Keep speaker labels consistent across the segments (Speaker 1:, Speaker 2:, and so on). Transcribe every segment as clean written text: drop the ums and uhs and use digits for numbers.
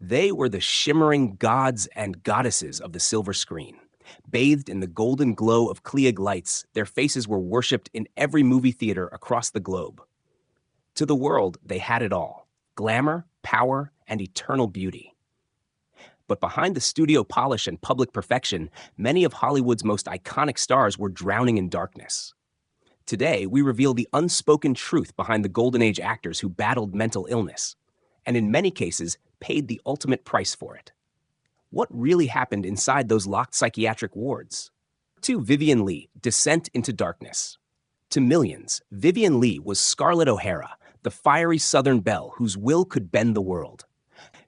Speaker 1: They were the shimmering gods and goddesses of the silver screen. Bathed in the golden glow of Klieg lights, their faces were worshipped in every movie theater across the globe. To the world, they had it all: glamour, power, and eternal beauty. But behind the studio polish and public perfection, many of Hollywood's most iconic stars were drowning in darkness. Today, we reveal the unspoken truth behind the Golden Age actors who battled mental illness, and in many cases, paid the ultimate price for it. What really happened inside those locked psychiatric wards? To Vivien Leigh, Descent into Darkness. To millions, Vivien Leigh was Scarlett O'Hara, the fiery Southern belle whose will could bend the world.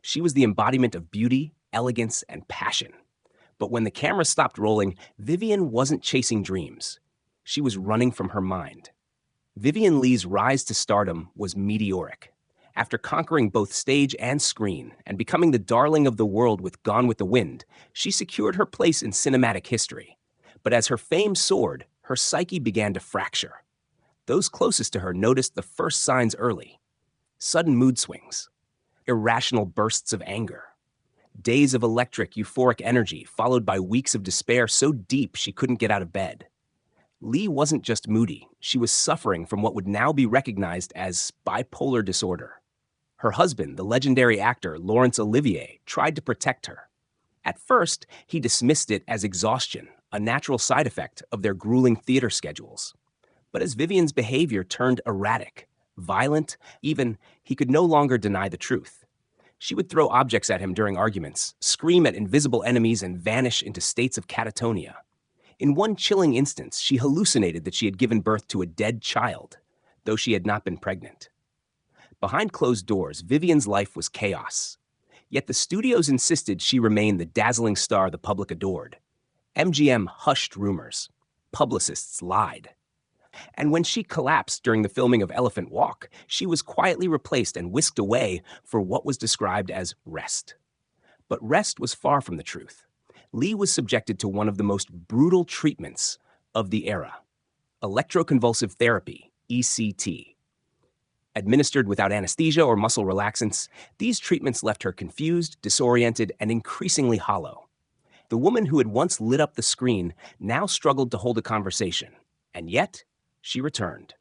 Speaker 1: She was the embodiment of beauty, elegance, and passion. But when the camera stopped rolling, Vivien wasn't chasing dreams. She was running from her mind. Vivien Leigh's rise to stardom was meteoric. After conquering both stage and screen and becoming the darling of the world with Gone with the Wind, she secured her place in cinematic history. But as her fame soared, her psyche began to fracture. Those closest to her noticed the first signs early: sudden mood swings, irrational bursts of anger, days of electric, euphoric energy followed by weeks of despair so deep she couldn't get out of bed. Leigh wasn't just moody, she was suffering from what would now be recognized as bipolar disorder. Her husband, the legendary actor Laurence Olivier, tried to protect her. At first, he dismissed it as exhaustion, a natural side effect of their grueling theater schedules. But as Vivien's behavior turned erratic, violent, even, he could no longer deny the truth. She would throw objects at him during arguments, scream at invisible enemies, and vanish into states of catatonia. In one chilling instance, she hallucinated that she had given birth to a dead child, though she had not been pregnant. Behind closed doors, Vivien's life was chaos. Yet the studios insisted she remain the dazzling star the public adored. MGM hushed rumors. Publicists lied. And when she collapsed during the filming of Elephant Walk, she was quietly replaced and whisked away for what was described as rest. But rest was far from the truth. Leigh was subjected to one of the most brutal treatments of the era: electroconvulsive therapy, ECT. Administered without anesthesia or muscle relaxants, these treatments left her confused, disoriented, and increasingly hollow. The woman who had once lit up the screen now struggled to hold a conversation, and yet she returned.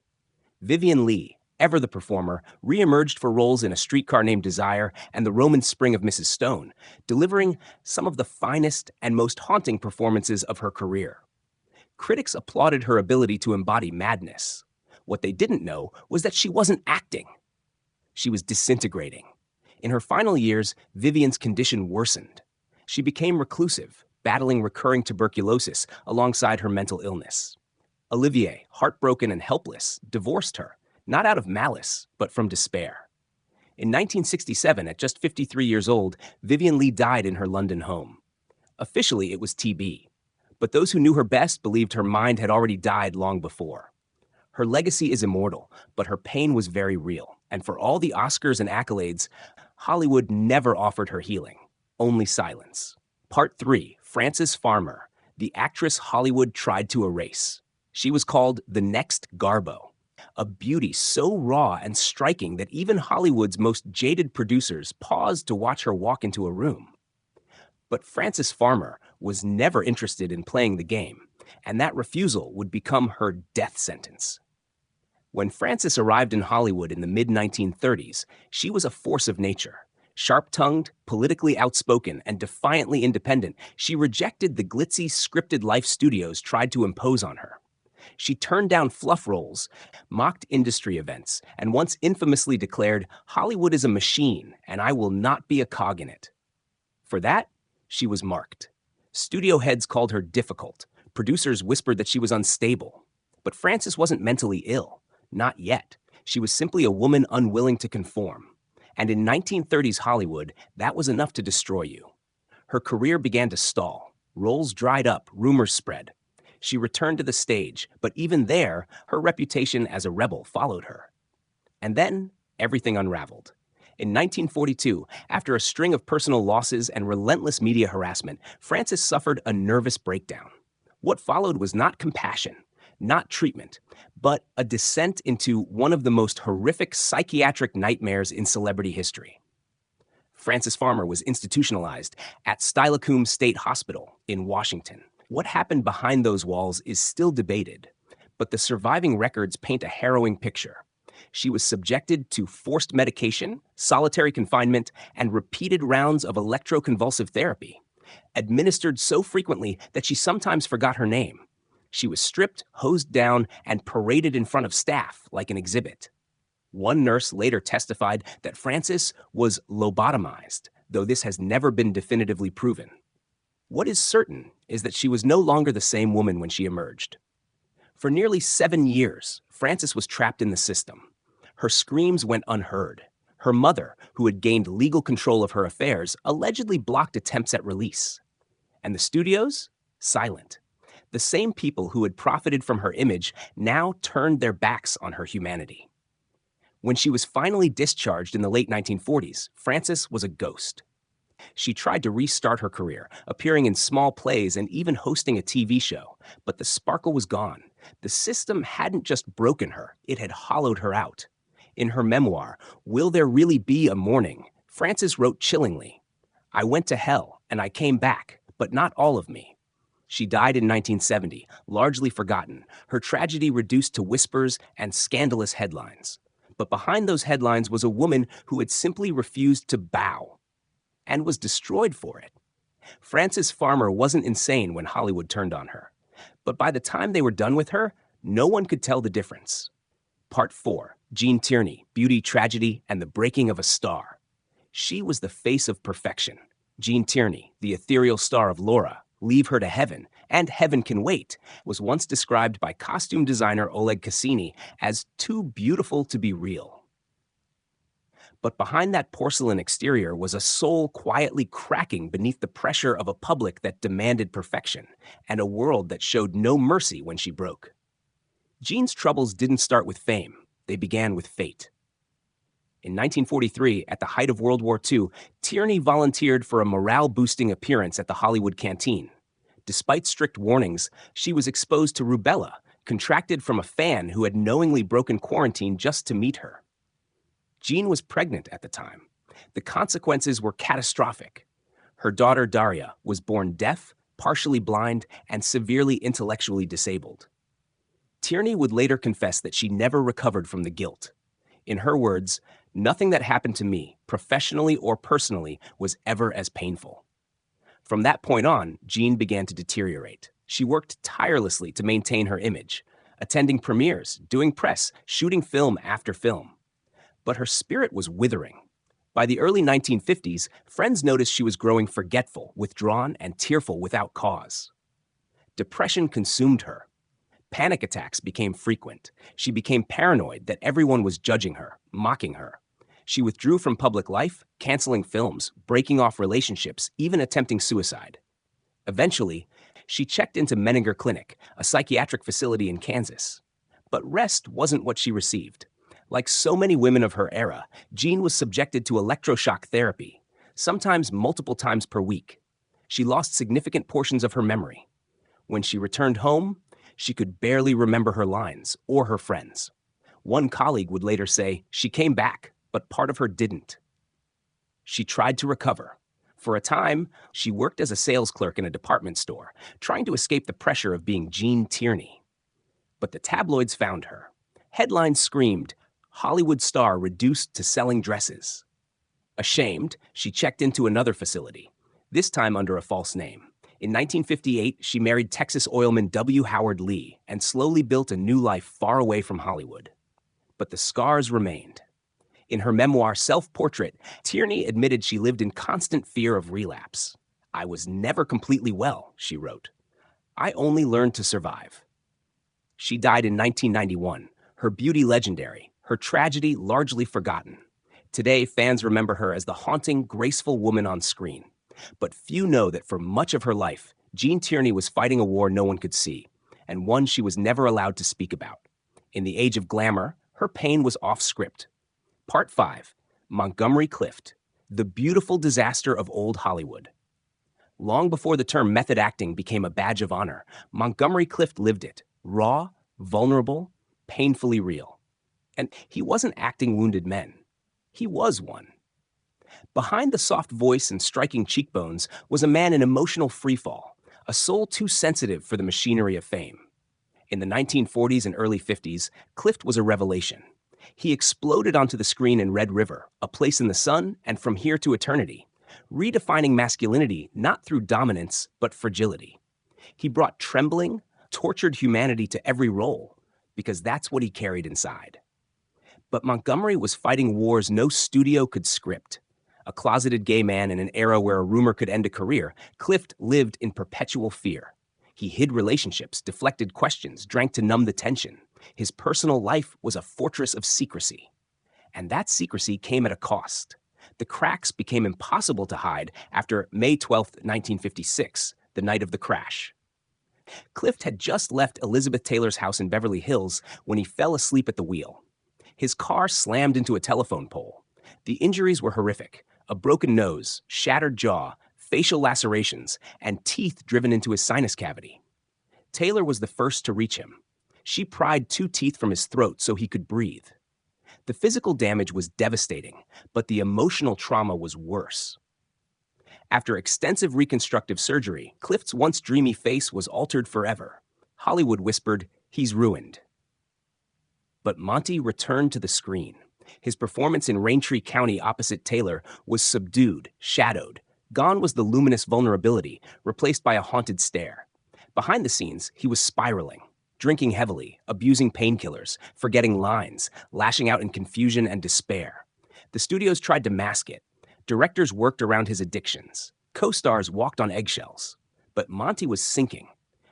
Speaker 1: Vivien Leigh, ever the performer, reemerged for roles in A Streetcar Named Desire and The Roman Spring of Mrs. Stone, delivering some of the finest and most haunting performances of her career. Critics applauded her ability to embody madness. What they didn't know was that she wasn't acting. She was disintegrating. In her final years, Vivien's condition worsened. She became reclusive, battling recurring tuberculosis alongside her mental illness. Olivier, heartbroken and helpless, divorced her, not out of malice, but from despair. In 1967, at just 53 years old, Vivien Leigh died in her London home. Officially, it was TB, but those who knew her best believed her mind had already died long before. Her legacy is immortal, but her pain was very real, and for all the Oscars and accolades, Hollywood never offered her healing, only silence. Part 3, Frances Farmer, the actress Hollywood tried to erase. She was called the next Garbo, a beauty so raw and striking that even Hollywood's most jaded producers paused to watch her walk into a room. But Frances Farmer was never interested in playing the game, and that refusal would become her death sentence. When Frances arrived in Hollywood in the mid-1930s, she was a force of nature. Sharp-tongued, politically outspoken, and defiantly independent, she rejected the glitzy, scripted life studios tried to impose on her. She turned down fluff roles, mocked industry events, and once infamously declared, "Hollywood is a machine, and I will not be a cog in it." For that, she was marked. Studio heads called her difficult. Producers whispered that she was unstable. But Frances wasn't mentally ill. Not yet. She was simply a woman unwilling to conform. And in 1930s Hollywood, that was enough to destroy you. Her career began to stall. Roles dried up, rumors spread. She returned to the stage, but even there, her reputation as a rebel followed her. And then, everything unraveled. In 1942, after a string of personal losses and relentless media harassment, Frances suffered a nervous breakdown. What followed was not compassion, not treatment, but a descent into one of the most horrific psychiatric nightmares in celebrity history. Frances Farmer was institutionalized at Steilacoom State Hospital in Washington. What happened behind those walls is still debated, but the surviving records paint a harrowing picture. She was subjected to forced medication, solitary confinement, and repeated rounds of electroconvulsive therapy, administered so frequently that she sometimes forgot her name. She was stripped, hosed down, and paraded in front of staff like an exhibit. One nurse later testified that Frances was lobotomized, though this has never been definitively proven. What is certain is that she was no longer the same woman when she emerged. For nearly 7 years, Frances was trapped in the system. Her screams went unheard. Her mother, who had gained legal control of her affairs, allegedly blocked attempts at release. And the studios? Silent. The same people who had profited from her image now turned their backs on her humanity. When she was finally discharged in the late 1940s, Frances was a ghost. She tried to restart her career, appearing in small plays and even hosting a TV show, but the sparkle was gone. The system hadn't just broken her, it had hollowed her out. In her memoir, Will There Really Be a Morning?, Frances wrote chillingly, "I went to hell and I came back, but not all of me." She died in 1970, largely forgotten, her tragedy reduced to whispers and scandalous headlines. But behind those headlines was a woman who had simply refused to bow and was destroyed for it. Frances Farmer wasn't insane when Hollywood turned on her, but by the time they were done with her, no one could tell the difference. Part 4, Jean Tierney, Beauty, Tragedy, and the Breaking of a Star. She was the face of perfection. Jean Tierney, the ethereal star of Laura, Leave Her to Heaven, and Heaven Can Wait, was once described by costume designer Oleg Cassini as too beautiful to be real. But behind that porcelain exterior was a soul quietly cracking beneath the pressure of a public that demanded perfection, and a world that showed no mercy when she broke. Jean's troubles didn't start with fame, they began with fate. In 1943, at the height of World War II, Tierney volunteered for a morale-boosting appearance at the Hollywood Canteen. Despite strict warnings, she was exposed to rubella, contracted from a fan who had knowingly broken quarantine just to meet her. Jean was pregnant at the time. The consequences were catastrophic. Her daughter, Daria, was born deaf, partially blind, and severely intellectually disabled. Tierney would later confess that she never recovered from the guilt. In her words, "Nothing that happened to me, professionally or personally, was ever as painful." From that point on, Jean began to deteriorate. She worked tirelessly to maintain her image, attending premieres, doing press, shooting film after film. But her spirit was withering. By the early 1950s, friends noticed she was growing forgetful, withdrawn, and tearful without cause. Depression consumed her. Panic attacks became frequent. She became paranoid that everyone was judging her, mocking her. She withdrew from public life, canceling films, breaking off relationships, even attempting suicide. Eventually, she checked into Menninger Clinic, a psychiatric facility in Kansas. But rest wasn't what she received. Like so many women of her era, Jean was subjected to electroshock therapy, sometimes multiple times per week. She lost significant portions of her memory. When she returned home, she could barely remember her lines or her friends. One colleague would later say, "She came back, but part of her didn't." She tried to recover. For a time, she worked as a sales clerk in a department store, trying to escape the pressure of being Jean Tierney. But the tabloids found her. Headlines screamed, "Hollywood star reduced to selling dresses." Ashamed, she checked into another facility, this time under a false name. In 1958, she married Texas oilman W. Howard Lee and slowly built a new life far away from Hollywood. But the scars remained. In her memoir, Self-Portrait, Tierney admitted she lived in constant fear of relapse. "I was never completely well," she wrote. "I only learned to survive." She died in 1991, her beauty legendary, her tragedy largely forgotten. Today, fans remember her as the haunting, graceful woman on screen. But few know that for much of her life, Jean Tierney was fighting a war no one could see, and one she was never allowed to speak about. In the age of glamour, her pain was off script. Part 5, Montgomery Clift, the beautiful disaster of old Hollywood. Long before the term method acting became a badge of honor, Montgomery Clift lived it, raw, vulnerable, painfully real. And he wasn't acting wounded men. He was one. Behind the soft voice and striking cheekbones was a man in emotional freefall, a soul too sensitive for the machinery of fame. In the 1940s and early 50s, Clift was a revelation. He exploded onto the screen in Red River, A Place in the Sun, and From Here to Eternity, redefining masculinity not through dominance, but fragility. He brought trembling, tortured humanity to every role, because that's what he carried inside. But Montgomery was fighting wars no studio could script. A closeted gay man in an era where a rumor could end a career, Clift lived in perpetual fear. He hid relationships, deflected questions, drank to numb the tension. His personal life was a fortress of secrecy. And that secrecy came at a cost. The cracks became impossible to hide after May 12, 1956, the night of the crash. Clift had just left Elizabeth Taylor's house in Beverly Hills when he fell asleep at the wheel. His car slammed into a telephone pole. The injuries were horrific: a broken nose, shattered jaw, facial lacerations, and teeth driven into his sinus cavity. Taylor was the first to reach him. She pried 2 teeth from his throat so he could breathe. The physical damage was devastating, but the emotional trauma was worse. After extensive reconstructive surgery, Clift's once dreamy face was altered forever. Hollywood whispered, "He's ruined." But Monty returned to the screen. His performance in Raintree County opposite Taylor was subdued, shadowed. Gone was the luminous vulnerability, replaced by a haunted stare. Behind the scenes, he was spiraling, drinking heavily, abusing painkillers, forgetting lines, lashing out in confusion and despair. The studios tried to mask it. Directors worked around his addictions. Co-stars walked on eggshells. But Monty was sinking.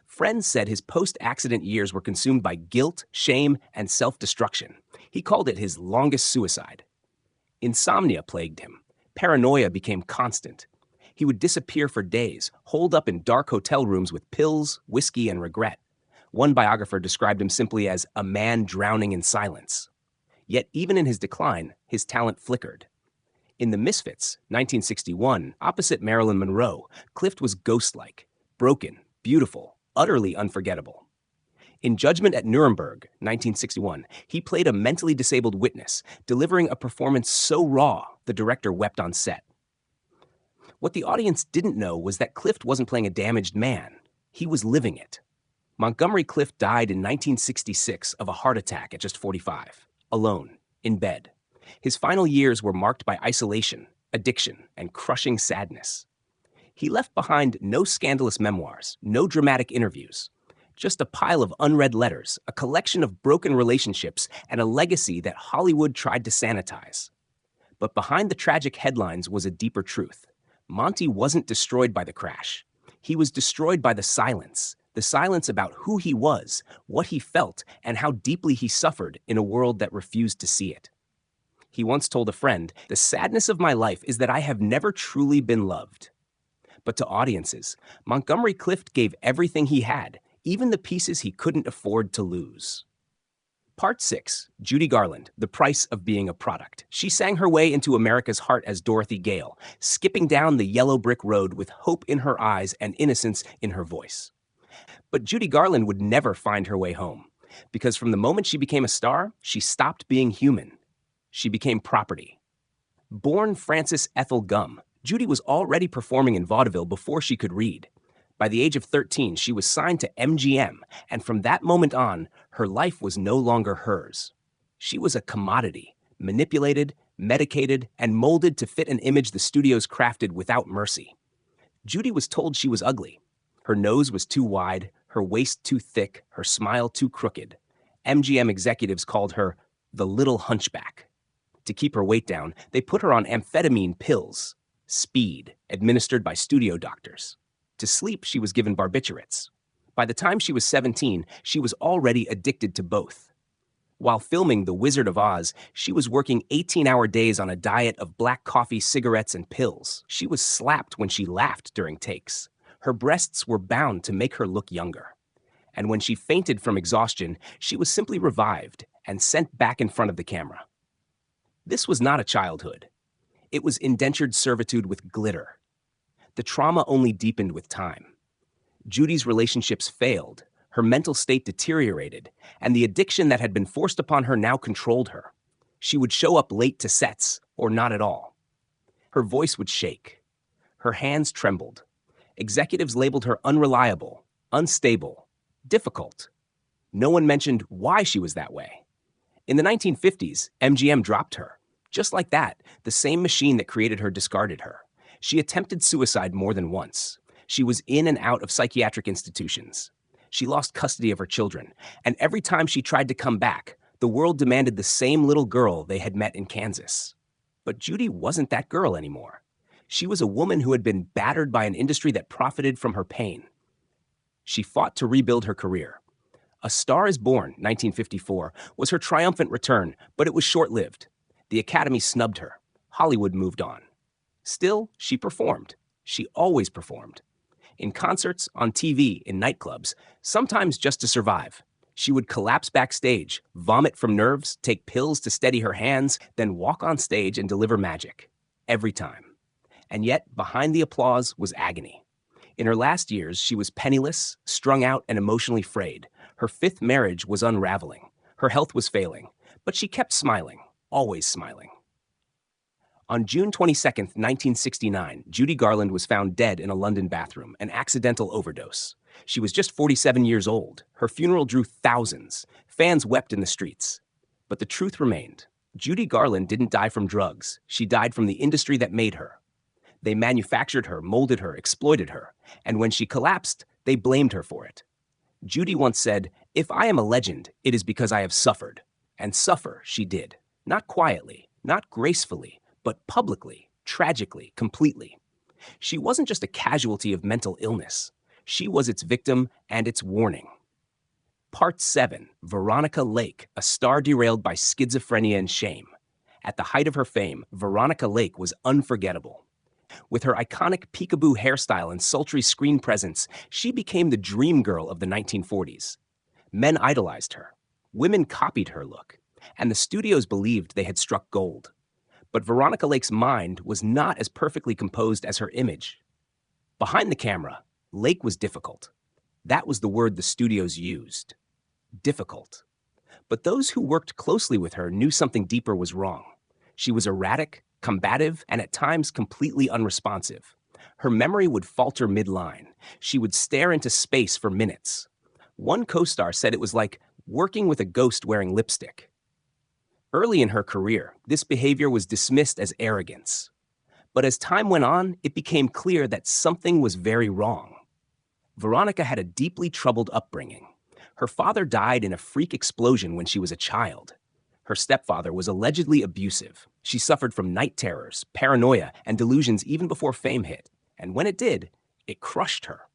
Speaker 1: Friends said his post-accident years were consumed by guilt, shame, and self-destruction. He called it his longest suicide. Insomnia plagued him. Paranoia became constant. He would disappear for days, holed up in dark hotel rooms with pills, whiskey, and regret. One biographer described him simply as a man drowning in silence. Yet even in his decline, his talent flickered. In The Misfits, 1961, opposite Marilyn Monroe, Clift was ghost-like, broken, beautiful, utterly unforgettable. In Judgment at Nuremberg, 1961, he played a mentally disabled witness, delivering a performance so raw the director wept on set. What the audience didn't know was that Clift wasn't playing a damaged man. He was living it. Montgomery Clift died in 1966 of a heart attack at just 45, alone, in bed. His final years were marked by isolation, addiction, and crushing sadness. He left behind no scandalous memoirs, no dramatic interviews, just a pile of unread letters, a collection of broken relationships, and a legacy that Hollywood tried to sanitize. But behind the tragic headlines was a deeper truth. Monty wasn't destroyed by the crash. He was destroyed by the silence about who he was, what he felt, and how deeply he suffered in a world that refused to see it. He once told a friend, "The sadness of my life is that I have never truly been loved." But to audiences, Montgomery Clift gave everything he had, even the pieces he couldn't afford to lose. Part 6, Judy Garland, The Price of Being a Product. She sang her way into America's heart as Dorothy Gale, skipping down the yellow brick road with hope in her eyes and innocence in her voice. But Judy Garland would never find her way home, because from the moment she became a star, she stopped being human. She became property. Born Frances Ethel Gum, Judy was already performing in vaudeville before she could read. By the age of 13, she was signed to MGM, and from that moment on, her life was no longer hers. She was a commodity, manipulated, medicated, and molded to fit an image the studios crafted without mercy. Judy was told she was ugly. Her nose was too wide, her waist too thick, her smile too crooked. MGM executives called her the Little Hunchback. To keep her weight down, they put her on amphetamine pills, speed, administered by studio doctors. To sleep, she was given barbiturates. By the time she was 17, she was already addicted to both. While filming The Wizard of Oz, she was working 18-hour days on a diet of black coffee, cigarettes, and pills. She was slapped when she laughed during takes. Her breasts were bound to make her look younger. And when she fainted from exhaustion, she was simply revived and sent back in front of the camera. This was not a childhood. It was indentured servitude with glitter. The trauma only deepened with time. Judy's relationships failed, her mental state deteriorated, and the addiction that had been forced upon her now controlled her. She would show up late to sets, or not at all. Her voice would shake. Her hands trembled. Executives labeled her unreliable, unstable, difficult. No one mentioned why she was that way. In the 1950s, MGM dropped her. Just like that, the same machine that created her discarded her. She attempted suicide more than once. She was in and out of psychiatric institutions. She lost custody of her children, and every time she tried to come back, the world demanded the same little girl they had met in Kansas. But Judy wasn't that girl anymore. She was a woman who had been battered by an industry that profited from her pain. She fought to rebuild her career. A Star is Born, 1954, was her triumphant return, but it was short-lived. The Academy snubbed her. Hollywood moved on. Still, she performed. She always performed. In concerts, on TV, in nightclubs, sometimes just to survive. She would collapse backstage, vomit from nerves, take pills to steady her hands, then walk on stage and deliver magic. Every time. And yet, behind the applause was agony. In her last years, she was penniless, strung out, and emotionally frayed. Her fifth marriage was unraveling. Her health was failing. But she kept smiling, always smiling. On June 22, 1969, Judy Garland was found dead in a London bathroom, an accidental overdose. She was just 47 years old. Her funeral drew thousands. Fans wept in the streets. But the truth remained. Judy Garland didn't die from drugs. She died from the industry that made her. They manufactured her, molded her, exploited her. And when she collapsed, they blamed her for it. Judy once said, "If I am a legend, it is because I have suffered." And suffer she did. Not quietly, not gracefully, but publicly, tragically, completely. She wasn't just a casualty of mental illness. She was its victim and its warning. Part 7, Veronica Lake, a star derailed by schizophrenia and shame. At the height of her fame, Veronica Lake was unforgettable. With her iconic peekaboo hairstyle and sultry screen presence, she became the dream girl of the 1940s. Men idolized her. Women copied her look. And the studios believed they had struck gold. But Veronica Lake's mind was not as perfectly composed as her image. Behind the camera, Lake was difficult. That was the word the studios used. Difficult. But those who worked closely with her knew something deeper was wrong. She was erratic, combative, and at times completely unresponsive. Her memory would falter mid-line. She would stare into space for minutes. One co-star said it was like working with a ghost wearing lipstick. Early in her career, this behavior was dismissed as arrogance. But as time went on, it became clear that something was very wrong. Veronica had a deeply troubled upbringing. Her father died in a freak explosion when she was a child. Her stepfather was allegedly abusive. She suffered from night terrors, paranoia, and delusions even before fame hit. And when it did, it crushed her.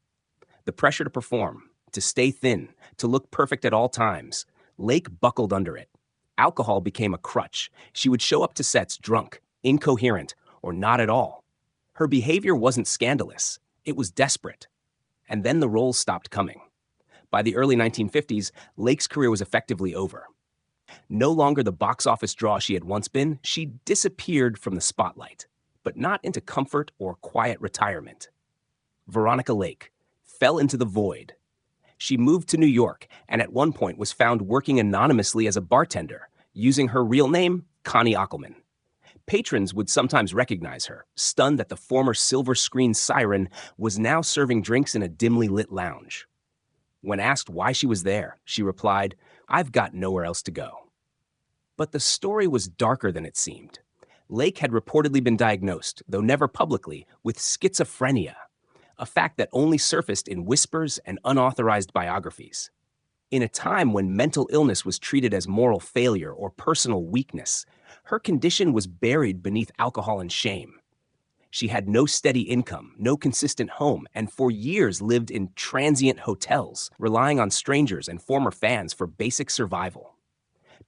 Speaker 1: The pressure to perform, to stay thin, to look perfect at all times. Lake buckled under it. Alcohol became a crutch. She would show up to sets drunk, incoherent, or not at all. Her behavior wasn't scandalous. It was desperate. And then the roles stopped coming. By the early 1950s, Lake's career was effectively over. No longer the box office draw she had once been, she disappeared from the spotlight, but not into comfort or quiet retirement. Veronica Lake fell into the void. She moved to New York and at one point was found working anonymously as a bartender, using her real name, Connie Ockelman. Patrons would sometimes recognize her, stunned that the former silver screen siren was now serving drinks in a dimly lit lounge. When asked why she was there, she replied, "I've got nowhere else to go." But the story was darker than it seemed. Lake had reportedly been diagnosed, though never publicly, with schizophrenia, a fact that only surfaced in whispers and unauthorized biographies. In a time when mental illness was treated as moral failure or personal weakness, her condition was buried beneath alcohol and shame. She had no steady income, no consistent home, and for years lived in transient hotels, relying on strangers and former fans for basic survival.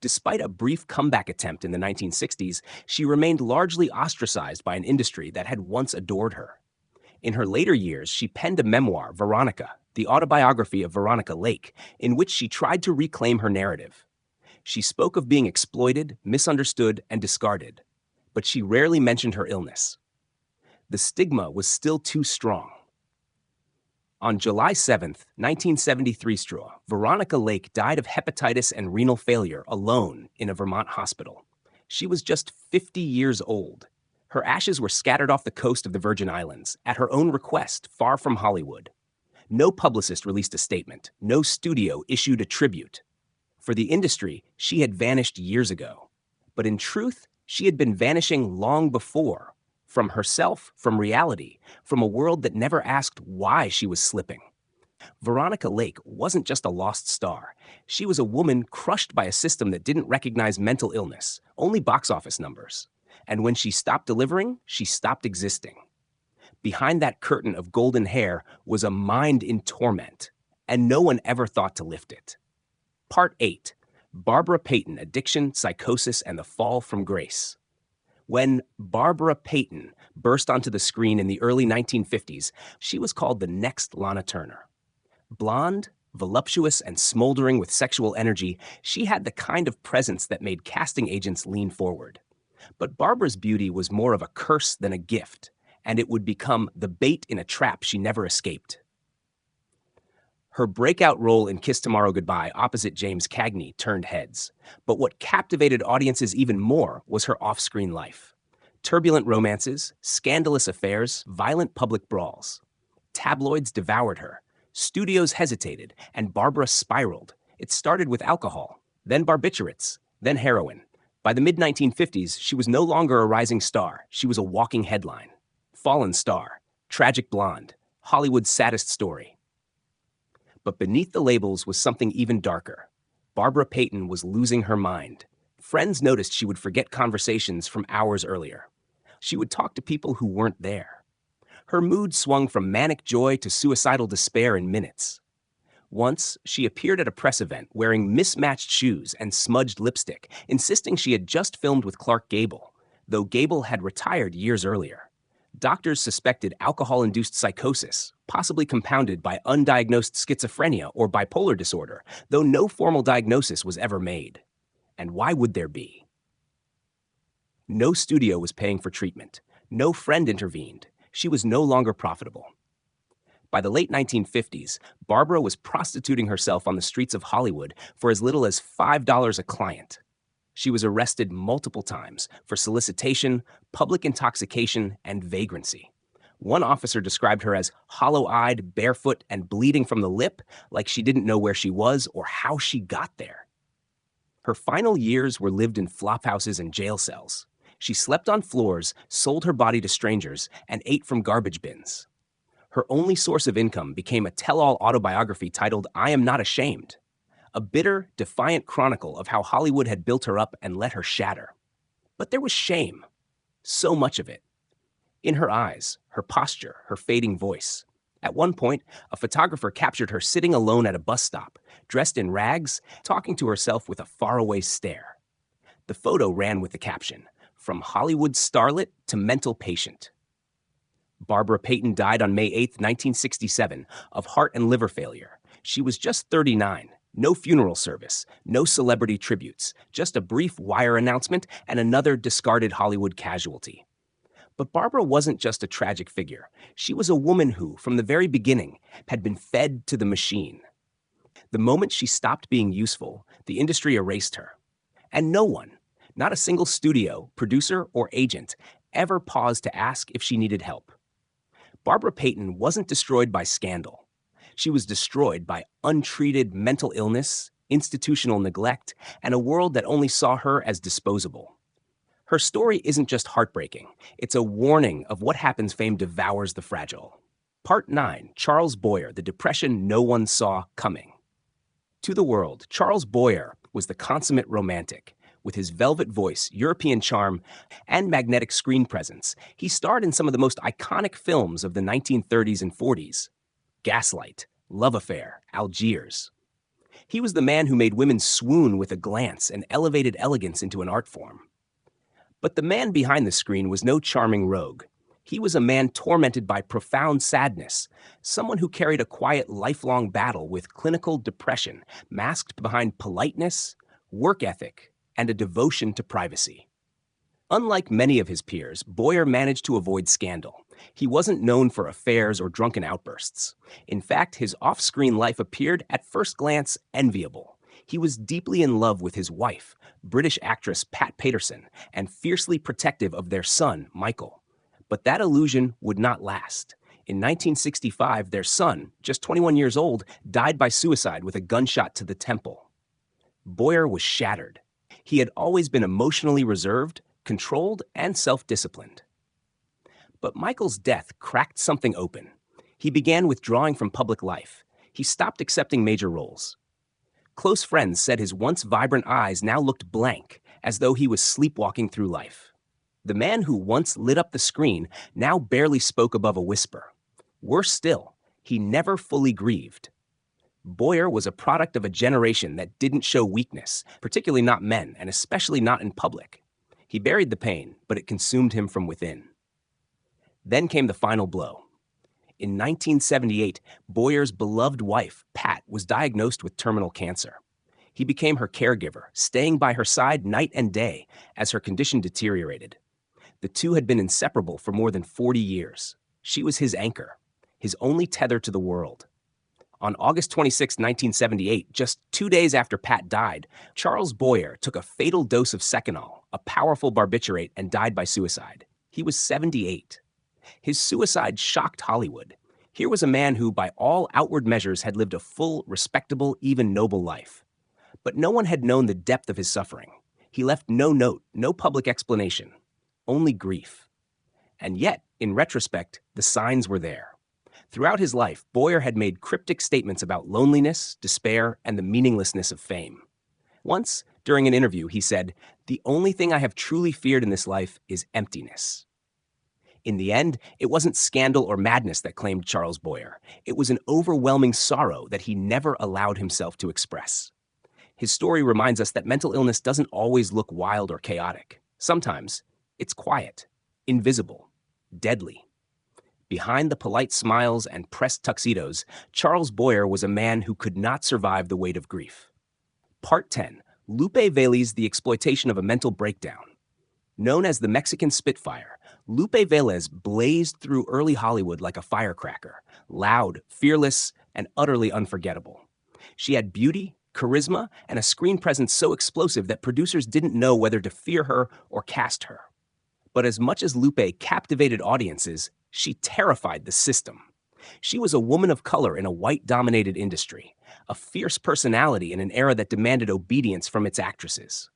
Speaker 1: Despite a brief comeback attempt in the 1960s, she remained largely ostracized by an industry that had once adored her. In her later years, she penned a memoir, Veronica, the autobiography of Veronica Lake, in which she tried to reclaim her narrative. She spoke of being exploited, misunderstood, and discarded, but she rarely mentioned her illness. The stigma was still too strong. On July 7, 1973, Veronica Lake died of hepatitis and renal failure alone in a Vermont hospital. She was just 50 years old. Her ashes were scattered off the coast of the Virgin Islands, at her own request, far from Hollywood. No publicist released a statement. No studio issued a tribute. For the industry, she had vanished years ago. But in truth, she had been vanishing long before. From herself, from reality, from a world that never asked why she was slipping. Veronica Lake wasn't just a lost star. She was a woman crushed by a system that didn't recognize mental illness, only box office numbers. And when she stopped delivering, she stopped existing. Behind that curtain of golden hair was a mind in torment, and no one ever thought to lift it. Part 8. Barbara Payton, Addiction, Psychosis, and the Fall from Grace. When Barbara Payton burst onto the screen in the early 1950s, she was called the next Lana Turner. Blonde, voluptuous, and smoldering with sexual energy, she had the kind of presence that made casting agents lean forward. But Barbara's beauty was more of a curse than a gift, and it would become the bait in a trap she never escaped. Her breakout role in Kiss Tomorrow Goodbye opposite James Cagney turned heads. But what captivated audiences even more was her off-screen life. Turbulent romances, scandalous affairs, violent public brawls. Tabloids devoured her. Studios hesitated, and Barbara spiraled. It started with alcohol, then barbiturates, then heroin. By the mid-1950s, she was no longer a rising star. She was a walking headline. Fallen star, tragic blonde, Hollywood's saddest story. But beneath the labels was something even darker. Barbara Payton was losing her mind. Friends noticed she would forget conversations from hours earlier. She would talk to people who weren't there. Her mood swung from manic joy to suicidal despair in minutes. Once, she appeared at a press event wearing mismatched shoes and smudged lipstick, insisting she had just filmed with Clark Gable, though Gable had retired years earlier. Doctors suspected alcohol-induced psychosis, possibly compounded by undiagnosed schizophrenia or bipolar disorder, though no formal diagnosis was ever made. And why would there be? No studio was paying for treatment. No friend intervened. She was no longer profitable. By the late 1950s, Barbara was prostituting herself on the streets of Hollywood for as little as $5 a client. She was arrested multiple times for solicitation, public intoxication, and vagrancy. One officer described her as hollow-eyed, barefoot, and bleeding from the lip, like she didn't know where she was or how she got there. Her final years were lived in flophouses and jail cells. She slept on floors, sold her body to strangers, and ate from garbage bins. Her only source of income became a tell-all autobiography titled I Am Not Ashamed, a bitter, defiant chronicle of how Hollywood had built her up and let her shatter. But there was shame, so much of it. In her eyes, her posture, her fading voice. At one point, a photographer captured her sitting alone at a bus stop, dressed in rags, talking to herself with a faraway stare. The photo ran with the caption, From Hollywood starlet to mental patient. Barbara Payton died on May 8, 1967, of heart and liver failure. She was just 39. No funeral service, no celebrity tributes, just a brief wire announcement and another discarded Hollywood casualty. But Barbara wasn't just a tragic figure. She was a woman who, from the very beginning, had been fed to the machine. The moment she stopped being useful, the industry erased her. And no one, not a single studio, producer, or agent, ever paused to ask if she needed help. Barbara Payton wasn't destroyed by scandal. She was destroyed by untreated mental illness, institutional neglect, and a world that only saw her as disposable. Her story isn't just heartbreaking. It's a warning of what happens fame devours the fragile. Part 9, Charles Boyer, the depression no one saw coming. To the world, Charles Boyer was the consummate romantic. With his velvet voice, European charm, and magnetic screen presence, he starred in some of the most iconic films of the 1930s and 40s. Gaslight, Love Affair, Algiers. He was the man who made women swoon with a glance and elevated elegance into an art form. But the man behind the screen was no charming rogue. He was a man tormented by profound sadness, someone who carried a quiet, lifelong battle with clinical depression, masked behind politeness, work ethic, and a devotion to privacy. Unlike many of his peers, Boyer managed to avoid scandal. He wasn't known for affairs or drunken outbursts. In fact, his off-screen life appeared, at first glance, enviable. He was deeply in love with his wife, British actress Pat Patterson, and fiercely protective of their son, Michael. But that illusion would not last. In 1965, their son, just 21 years old, died by suicide with a gunshot to the temple. Boyer was shattered. He had always been emotionally reserved, controlled, and self-disciplined. But Michael's death cracked something open. He began withdrawing from public life. He stopped accepting major roles. Close friends said his once vibrant eyes now looked blank, as though he was sleepwalking through life. The man who once lit up the screen now barely spoke above a whisper. Worse still, he never fully grieved. Boyer was a product of a generation that didn't show weakness, particularly not men, and especially not in public. He buried the pain, but it consumed him from within. Then came the final blow. In 1978, Boyer's beloved wife, Pat, was diagnosed with terminal cancer. He became her caregiver, staying by her side night and day as her condition deteriorated. The two had been inseparable for more than 40 years. She was his anchor, his only tether to the world. On August 26, 1978, just 2 days after Pat died, Charles Boyer took a fatal dose of Seconal, a powerful barbiturate, and died by suicide. He was 78. His suicide shocked Hollywood. Here was a man who, by all outward measures, had lived a full, respectable, even noble life. But no one had known the depth of his suffering. He left no note, no public explanation, only grief. And yet, in retrospect, the signs were there. Throughout his life, Boyer had made cryptic statements about loneliness, despair, and the meaninglessness of fame. Once, during an interview, he said, "The only thing I have truly feared in this life is emptiness." In the end, it wasn't scandal or madness that claimed Charles Boyer. It was an overwhelming sorrow that he never allowed himself to express. His story reminds us that mental illness doesn't always look wild or chaotic. Sometimes, it's quiet, invisible, deadly. Behind the polite smiles and pressed tuxedos, Charles Boyer was a man who could not survive the weight of grief. Part 10. Lupe Vélez, The Exploitation of a Mental Breakdown. Known as the Mexican Spitfire, Lupe Vélez blazed through early Hollywood like a firecracker, loud, fearless, and utterly unforgettable. She had beauty, charisma, and a screen presence so explosive that producers didn't know whether to fear her or cast her. But as much as Lupe captivated audiences, she terrified the system. She was a woman of color in a white-dominated industry, a fierce personality in an era that demanded obedience from its actresses.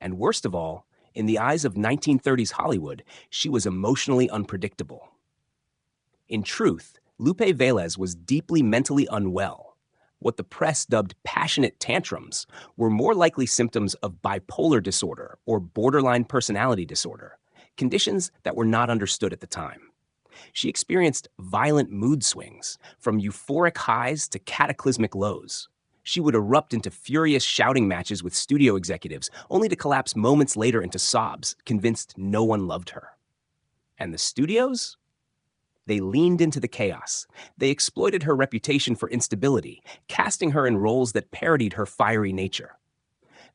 Speaker 1: And worst of all, in the eyes of 1930s Hollywood, she was emotionally unpredictable. In truth, Lupe Vélez was deeply mentally unwell. What the press dubbed passionate tantrums were more likely symptoms of bipolar disorder or borderline personality disorder, conditions that were not understood at the time. She experienced violent mood swings, from euphoric highs to cataclysmic lows. She would erupt into furious shouting matches with studio executives, only to collapse moments later into sobs, convinced no one loved her. And the studios? They leaned into the chaos. They exploited her reputation for instability, casting her in roles that parodied her fiery nature.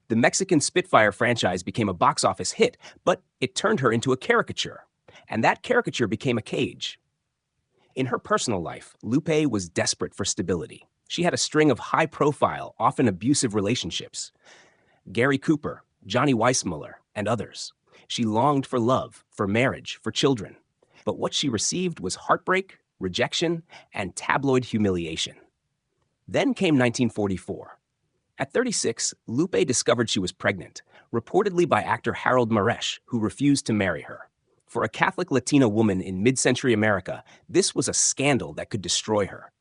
Speaker 1: The Mexican Spitfire franchise became a box office hit, but it turned her into a caricature. And that caricature became a cage. In her personal life, Lupe was desperate for stability. She had a string of high-profile, often abusive relationships. Gary Cooper, Johnny Weissmuller, and others. She longed for love, for marriage, for children. But what she received was heartbreak, rejection, and tabloid humiliation. Then came 1944. At 36, Lupe discovered she was pregnant, reportedly by actor Harold Maresh, who refused to marry her. For a Catholic Latina woman in mid-century America, this was a scandal that could destroy her.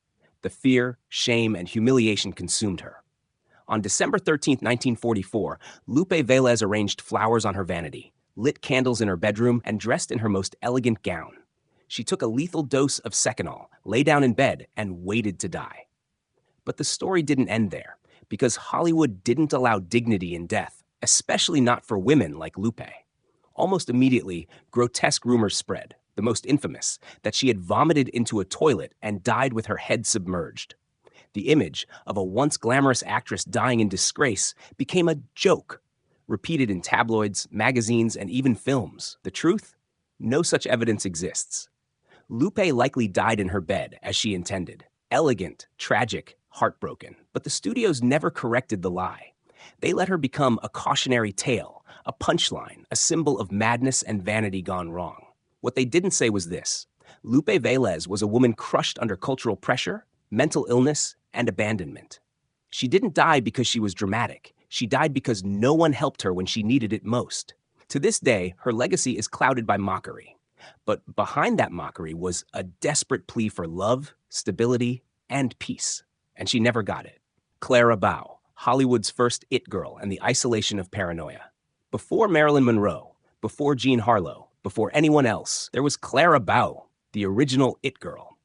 Speaker 1: The fear, shame, and humiliation consumed her. On December 13, 1944, Lupe Vélez arranged flowers on her vanity, lit candles in her bedroom, and dressed in her most elegant gown. She took a lethal dose of Seconal, lay down in bed, and waited to die. But the story didn't end there, because Hollywood didn't allow dignity in death, especially not for women like Lupe. Almost immediately, grotesque rumors spread, the most infamous, that she had vomited into a toilet and died with her head submerged. The image of a once glamorous actress dying in disgrace became a joke, repeated in tabloids, magazines, and even films. The truth? No such evidence exists. Lupe likely died in her bed, as she intended. Elegant, tragic, heartbroken, but the studios never corrected the lie. They let her become a cautionary tale, a punchline, a symbol of madness and vanity gone wrong. What they didn't say was this: Lupe Velez was a woman crushed under cultural pressure, mental illness, and abandonment. She didn't die because she was dramatic. She died because no one helped her when she needed it most. To this day, her legacy is clouded by mockery. But behind that mockery was a desperate plea for love, stability, and peace. And she never got it. Clara Bow, Hollywood's first it girl and the isolation of paranoia. Before Marilyn Monroe, before Jean Harlow, before anyone else, there was Clara Bow, the original it girl.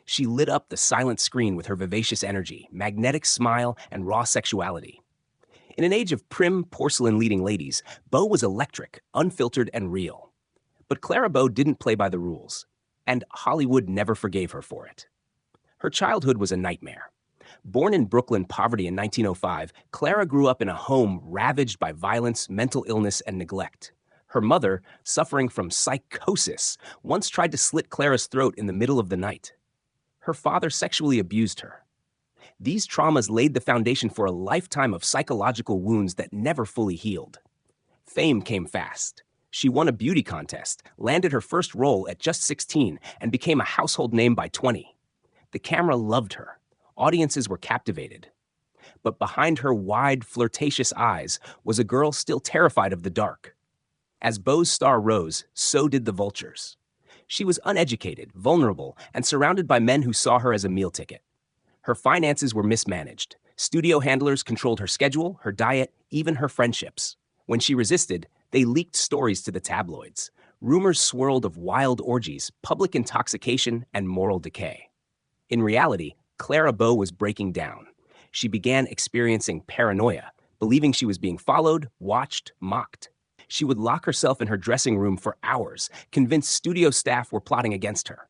Speaker 1: She lit up the silent screen with her vivacious energy, magnetic smile, and raw sexuality. In an age of prim, porcelain leading ladies, Bow was electric, unfiltered, and real. But Clara Bow didn't play by the rules, and Hollywood never forgave her for it. Her childhood was a nightmare. Born in Brooklyn poverty in 1905, Clara grew up in a home ravaged by violence, mental illness, and neglect. Her mother, suffering from psychosis, once tried to slit Clara's throat in the middle of the night. Her father sexually abused her. These traumas laid the foundation for a lifetime of psychological wounds that never fully healed. Fame came fast. She won a beauty contest, landed her first role at just 16, and became a household name by 20. The camera loved her. Audiences were captivated. But behind her wide, flirtatious eyes was a girl still terrified of the dark. As Bow's star rose, so did the vultures. She was uneducated, vulnerable, and surrounded by men who saw her as a meal ticket. Her finances were mismanaged. Studio handlers controlled her schedule, her diet, even her friendships. When she resisted, they leaked stories to the tabloids. Rumors swirled of wild orgies, public intoxication, and moral decay. In reality, Clara Bow was breaking down. She began experiencing paranoia, believing she was being followed, watched, mocked. She would lock herself in her dressing room for hours, convinced studio staff were plotting against her.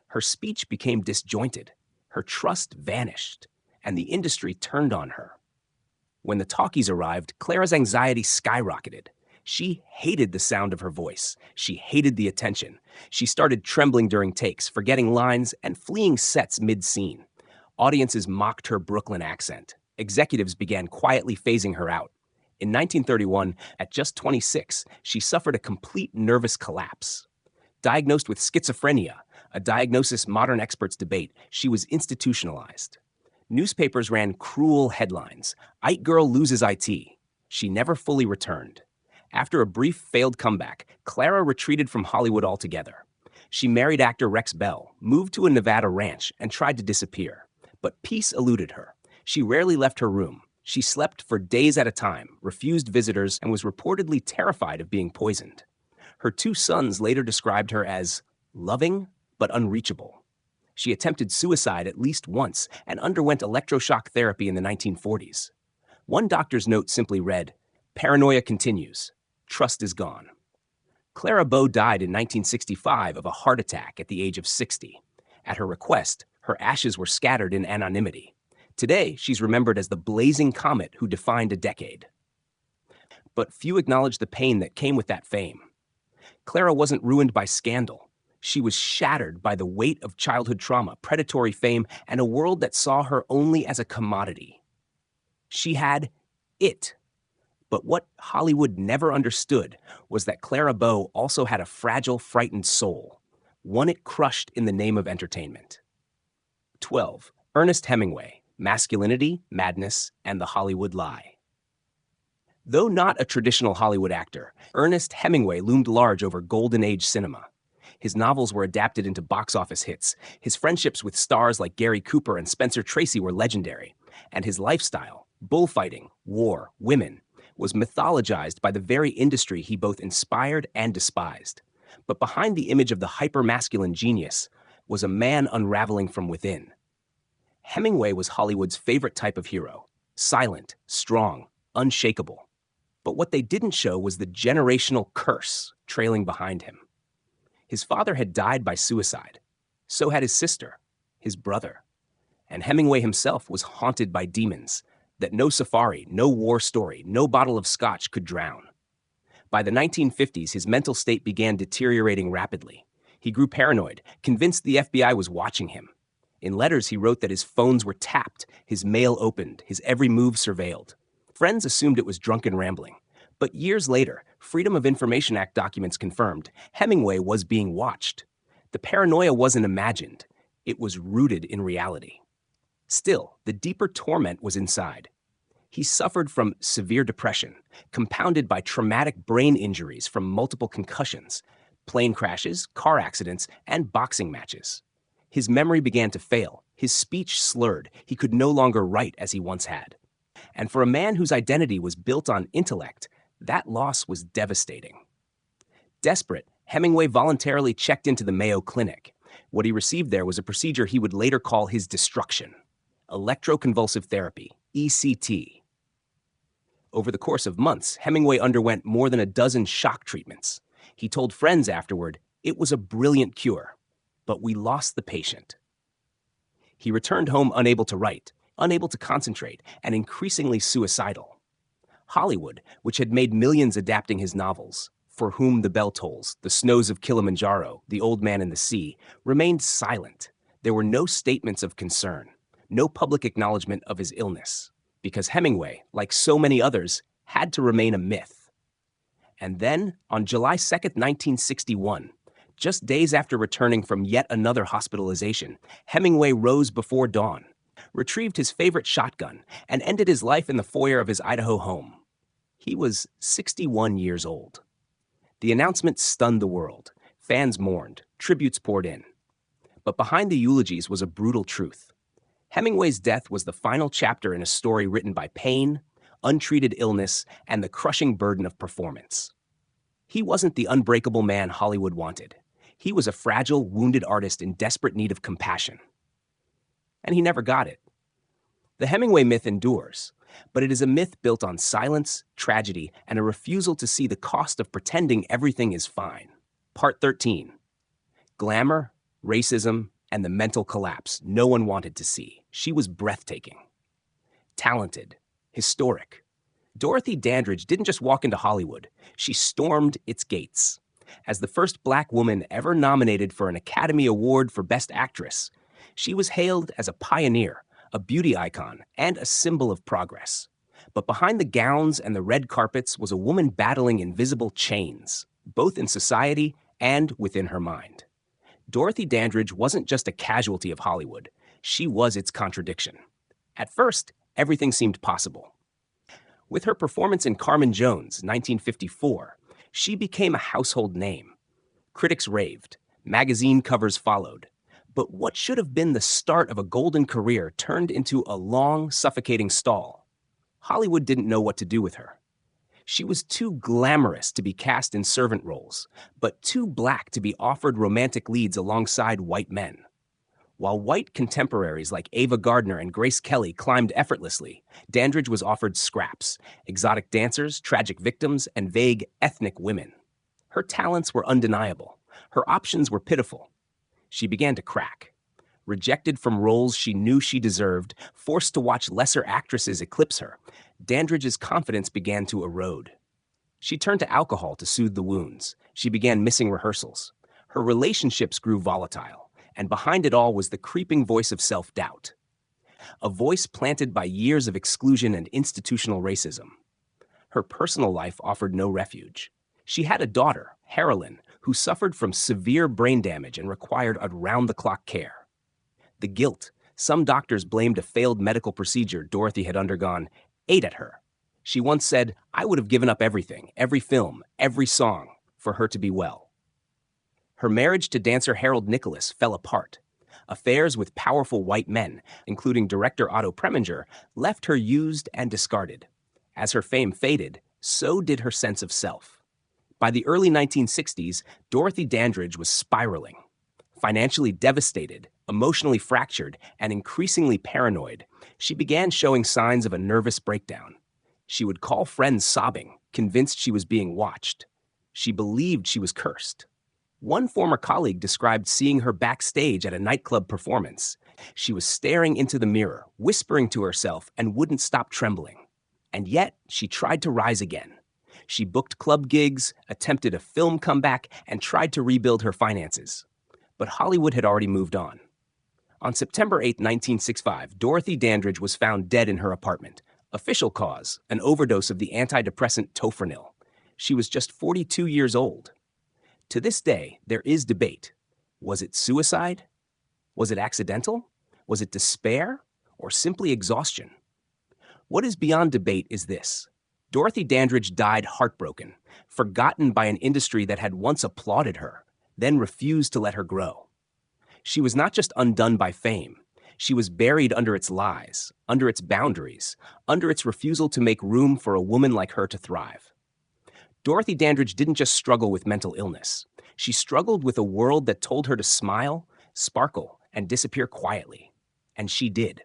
Speaker 1: Her speech became disjointed. Her trust vanished, and the industry turned on her. When the talkies arrived, Clara's anxiety skyrocketed. She hated the sound of her voice. She hated the attention. She started trembling during takes, forgetting lines, and fleeing sets mid-scene. Audiences mocked her Brooklyn accent. Executives began quietly phasing her out. In 1931, at just 26, she suffered a complete nervous collapse. Diagnosed with schizophrenia, a diagnosis modern experts debate, she was institutionalized. Newspapers ran cruel headlines. "It girl loses IT." She never fully returned. After a brief failed comeback, Clara retreated from Hollywood altogether. She married actor Rex Bell, moved to a Nevada ranch, and tried to disappear. But peace eluded her. She rarely left her room. She slept for days at a time, refused visitors, and was reportedly terrified of being poisoned. Her two sons later described her as loving but unreachable. She attempted suicide at least once and underwent electroshock therapy in the 1940s. One doctor's note simply read, "Paranoia continues. Trust is gone." Clara Bow died in 1965 of a heart attack at the age of 60. At her request, her ashes were scattered in anonymity. Today, she's remembered as the blazing comet who defined a decade. But few acknowledge the pain that came with that fame. Clara wasn't ruined by scandal. She was shattered by the weight of childhood trauma, predatory fame, and a world that saw her only as a commodity. She had it. But what Hollywood never understood was that Clara Bow also had a fragile, frightened soul, one it crushed in the name of entertainment. 12. Ernest Hemingway, Masculinity, Madness, and the Hollywood Lie. Though not a traditional Hollywood actor, Ernest Hemingway loomed large over Golden Age cinema. His novels were adapted into box office hits. His friendships with stars like Gary Cooper and Spencer Tracy were legendary. And his lifestyle, bullfighting, war, women, was mythologized by the very industry he both inspired and despised. But behind the image of the hyper-masculine genius was a man unraveling from within. Hemingway was Hollywood's favorite type of hero, silent, strong, unshakable. But what they didn't show was the generational curse trailing behind him. His father had died by suicide. So had his sister, his brother. And Hemingway himself was haunted by demons that no safari, no war story, no bottle of scotch could drown. By the 1950s, his mental state began deteriorating rapidly. He grew paranoid, convinced the FBI was watching him. In letters, he wrote that his phones were tapped, his mail opened, his every move surveilled. Friends assumed it was drunken rambling. But years later, Freedom of Information Act documents confirmed Hemingway was being watched. The paranoia wasn't imagined, it was rooted in reality. Still, the deeper torment was inside. He suffered from severe depression, compounded by traumatic brain injuries from multiple concussions, plane crashes, car accidents, and boxing matches. His memory began to fail, his speech slurred, he could no longer write as he once had. And for a man whose identity was built on intellect, that loss was devastating. Desperate, Hemingway voluntarily checked into the Mayo Clinic. What he received there was a procedure he would later call his destruction: electroconvulsive therapy, ECT. Over the course of months, Hemingway underwent more than a dozen shock treatments. He told friends afterward, "It was a brilliant cure, but we lost the patient." He returned home unable to write, unable to concentrate, and increasingly suicidal. Hollywood, which had made millions adapting his novels, For Whom the Bell Tolls, The Snows of Kilimanjaro, The Old Man and the Sea, remained silent. There were no statements of concern, no public acknowledgement of his illness, because Hemingway, like so many others, had to remain a myth. And then, on July 2nd, 1961, just days after returning from yet another hospitalization, Hemingway rose before dawn, retrieved his favorite shotgun, and ended his life in the foyer of his Idaho home. He was 61 years old. The announcement stunned the world. Fans mourned, tributes poured in. But behind the eulogies was a brutal truth. Hemingway's death was the final chapter in a story written by pain, untreated illness, and the crushing burden of performance. He wasn't the unbreakable man Hollywood wanted. He was a fragile, wounded artist in desperate need of compassion. And he never got it. The Hemingway myth endures, but it is a myth built on silence, tragedy, and a refusal to see the cost of pretending everything is fine. Part 13. Glamour, racism, and the mental collapse no one wanted to see. She was breathtaking. Talented. Historic. Dorothy Dandridge didn't just walk into Hollywood. She stormed its gates. As the first Black woman ever nominated for an Academy Award for Best Actress, she was hailed as a pioneer, a beauty icon, and a symbol of progress. But behind the gowns and the red carpets was a woman battling invisible chains, both in society and within her mind. Dorothy Dandridge wasn't just a casualty of Hollywood. She was its contradiction. At first, everything seemed possible. With her performance in Carmen Jones, 1954, she became a household name. Critics raved. Magazine covers followed. But what should have been the start of a golden career turned into a long, suffocating stall. Hollywood didn't know what to do with her. She was too glamorous to be cast in servant roles, but too Black to be offered romantic leads alongside white men. While white contemporaries like Ava Gardner and Grace Kelly climbed effortlessly, Dandridge was offered scraps, exotic dancers, tragic victims, and vague ethnic women. Her talents were undeniable. Her options were pitiful. She began to crack. Rejected from roles she knew she deserved, forced to watch lesser actresses eclipse her, Dandridge's confidence began to erode. She turned to alcohol to soothe the wounds. She began missing rehearsals. Her relationships grew volatile. And behind it all was the creeping voice of self-doubt. A voice planted by years of exclusion and institutional racism. Her personal life offered no refuge. She had a daughter, Harolyn, who suffered from severe brain damage and required around-the-clock care. The guilt, some doctors blamed a failed medical procedure Dorothy had undergone, ate at her. She once said, "I would have given up everything, every film, every song, for her to be well." Her marriage to dancer Harold Nicholas fell apart. Affairs with powerful white men, including director Otto Preminger, left her used and discarded. As her fame faded, so did her sense of self. By the early 1960s, Dorothy Dandridge was spiraling. Financially devastated, emotionally fractured, and increasingly paranoid, she began showing signs of a nervous breakdown. She would call friends sobbing, convinced she was being watched. She believed she was cursed. One former colleague described seeing her backstage at a nightclub performance. She was staring into the mirror, whispering to herself, and wouldn't stop trembling. And yet, she tried to rise again. She booked club gigs, attempted a film comeback, and tried to rebuild her finances. But Hollywood had already moved on. On September 8, 1965, Dorothy Dandridge was found dead in her apartment. Official cause, an overdose of the antidepressant tofranil. She was just 42 years old. To this day, there is debate. Was it suicide? Was it accidental? Was it despair? Or simply exhaustion? What is beyond debate is this. Dorothy Dandridge died heartbroken, forgotten by an industry that had once applauded her, then refused to let her grow. She was not just undone by fame. She was buried under its lies, under its boundaries, under its refusal to make room for a woman like her to thrive. Dorothy Dandridge didn't just struggle with mental illness. She struggled with a world that told her to smile, sparkle, and disappear quietly. And she did.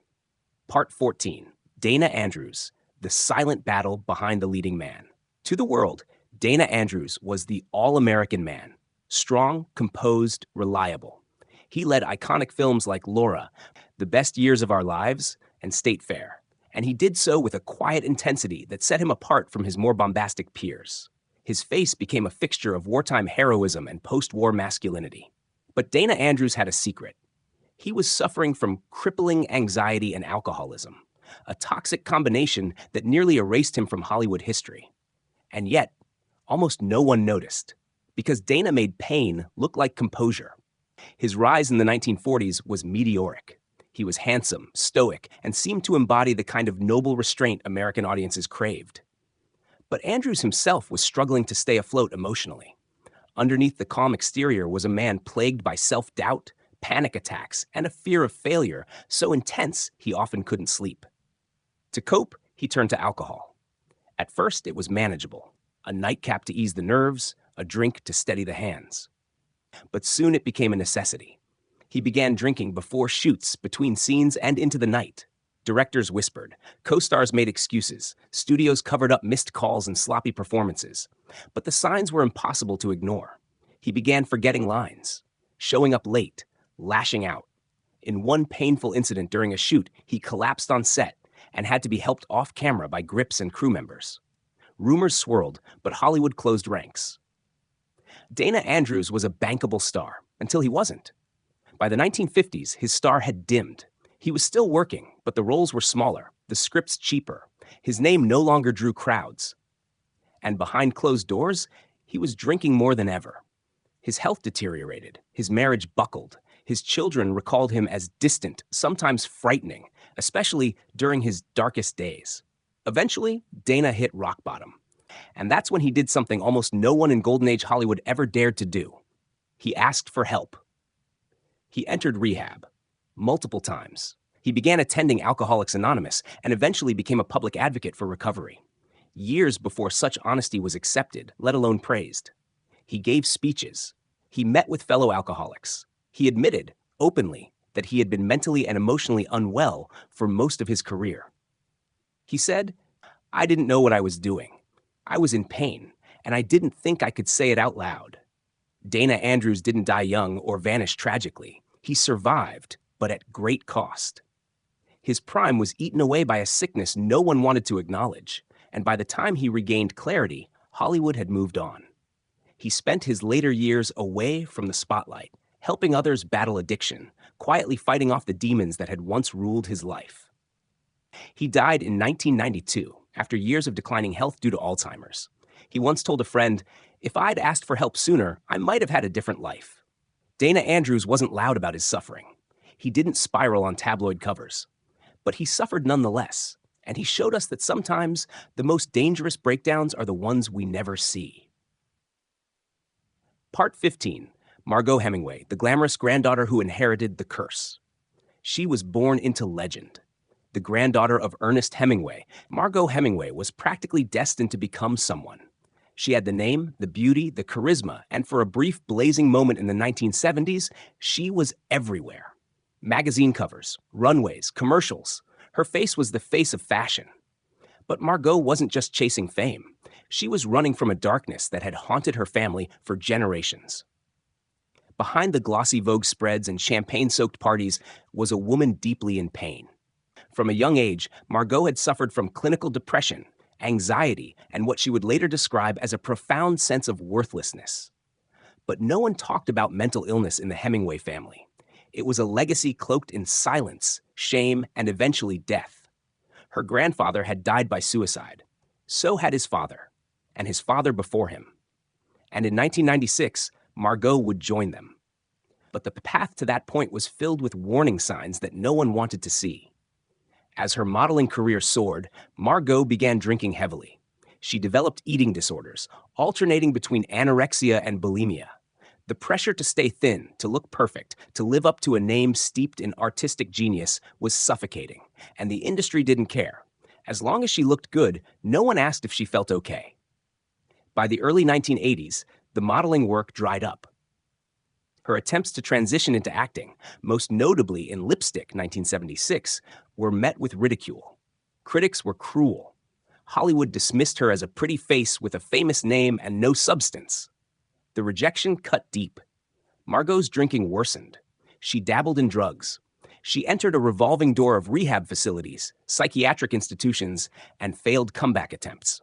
Speaker 1: Part 14. Dana Andrews, the silent battle behind the leading man. To the world, Dana Andrews was the all-American man. Strong, composed, reliable. He led iconic films like Laura, The Best Years of Our Lives, and State Fair. And he did so with a quiet intensity that set him apart from his more bombastic peers. His face became a fixture of wartime heroism and post-war masculinity. But Dana Andrews had a secret. He was suffering from crippling anxiety and alcoholism, a toxic combination that nearly erased him from Hollywood history. And yet, almost no one noticed, because Dana made pain look like composure. His rise in the 1940s was meteoric. He was handsome, stoic, and seemed to embody the kind of noble restraint American audiences craved. But Andrews himself was struggling to stay afloat emotionally. Underneath the calm exterior was a man plagued by self-doubt, panic attacks, and a fear of failure so intense he often couldn't sleep. To cope, he turned to alcohol. At first, it was manageable. A nightcap to ease the nerves, a drink to steady the hands. But soon it became a necessity. He began drinking before shoots, between scenes, and into the night. Directors whispered, co-stars made excuses, studios covered up missed calls and sloppy performances. But the signs were impossible to ignore. He began forgetting lines, showing up late, lashing out. In one painful incident during a shoot, he collapsed on set and had to be helped off camera by grips and crew members. Rumors swirled, but Hollywood closed ranks. Dana Andrews was a bankable star, until he wasn't. By the 1950s, his star had dimmed. He was still working, but the roles were smaller, the scripts cheaper. His name no longer drew crowds. And behind closed doors, he was drinking more than ever. His health deteriorated, his marriage buckled. His children recalled him as distant, sometimes frightening, especially during his darkest days. Eventually, Dana hit rock bottom. And that's when he did something almost no one in Golden Age Hollywood ever dared to do. He asked for help. He entered rehab. Multiple times. He began attending Alcoholics Anonymous and eventually became a public advocate for recovery. Years before such honesty was accepted, let alone praised. He gave speeches. He met with fellow alcoholics. He admitted, openly, that he had been mentally and emotionally unwell for most of his career. He said, "I didn't know what I was doing. I was in pain, and I didn't think I could say it out loud." Dana Andrews didn't die young or vanish tragically. He survived, but at great cost. His prime was eaten away by a sickness no one wanted to acknowledge, and by the time he regained clarity, Hollywood had moved on. He spent his later years away from the spotlight, helping others battle addiction, quietly fighting off the demons that had once ruled his life. He died in 1992, after years of declining health due to Alzheimer's. He once told a friend, "If I'd asked for help sooner, I might have had a different life." Dana Andrews wasn't loud about his suffering. He didn't spiral on tabloid covers. But he suffered nonetheless, and he showed us that sometimes the most dangerous breakdowns are the ones we never see. Part 15. Margot Hemingway, the glamorous granddaughter who inherited the curse. She was born into legend. The granddaughter of Ernest Hemingway, Margot Hemingway was practically destined to become someone. She had the name, the beauty, the charisma, and for a brief blazing moment in the 1970s, she was everywhere. Magazine covers, runways, commercials. Her face was the face of fashion. But Margot wasn't just chasing fame. She was running from a darkness that had haunted her family for generations. Behind the glossy Vogue spreads and champagne-soaked parties was a woman deeply in pain. From a young age, Margot had suffered from clinical depression, anxiety, and what she would later describe as a profound sense of worthlessness. But no one talked about mental illness in the Hemingway family. It was a legacy cloaked in silence, shame, and eventually death. Her grandfather had died by suicide. So had his father, and his father before him. And in 1996, Margot would join them. But the path to that point was filled with warning signs that no one wanted to see. As her modeling career soared, Margot began drinking heavily. She developed eating disorders, alternating between anorexia and bulimia. The pressure to stay thin, to look perfect, to live up to a name steeped in artistic genius was suffocating, and the industry didn't care. As long as she looked good, no one asked if she felt okay. By the early 1980s, the modeling work dried up. Her attempts to transition into acting, most notably in Lipstick 1976, were met with ridicule. Critics were cruel. Hollywood dismissed her as a pretty face with a famous name and no substance. The rejection cut deep. Margot's drinking worsened. She dabbled in drugs. She entered a revolving door of rehab facilities, psychiatric institutions, and failed comeback attempts.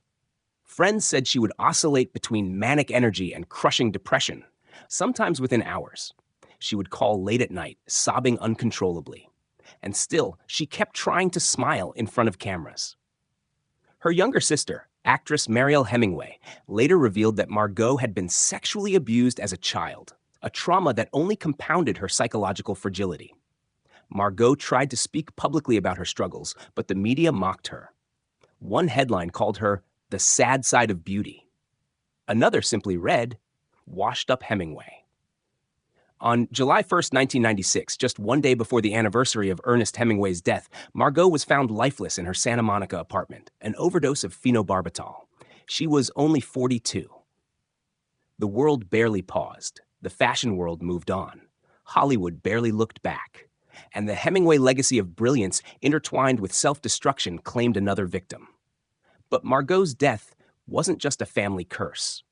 Speaker 1: Friends said she would oscillate between manic energy and crushing depression, sometimes within hours. She would call late at night, sobbing uncontrollably. And still, she kept trying to smile in front of cameras. Her younger sister, actress Mariel Hemingway, later revealed that Margot had been sexually abused as a child, a trauma that only compounded her psychological fragility. Margot tried to speak publicly about her struggles, but the media mocked her. One headline called her the sad side of beauty. Another simply read, washed up Hemingway. On July 1st, 1996, just one day before the anniversary of Ernest Hemingway's death, Margot was found lifeless in her Santa Monica apartment, an overdose of phenobarbital. She was only 42. The world barely paused. The fashion world moved on. Hollywood barely looked back. And the Hemingway legacy of brilliance intertwined with self-destruction claimed another victim. But Margot's death wasn't just a family curse.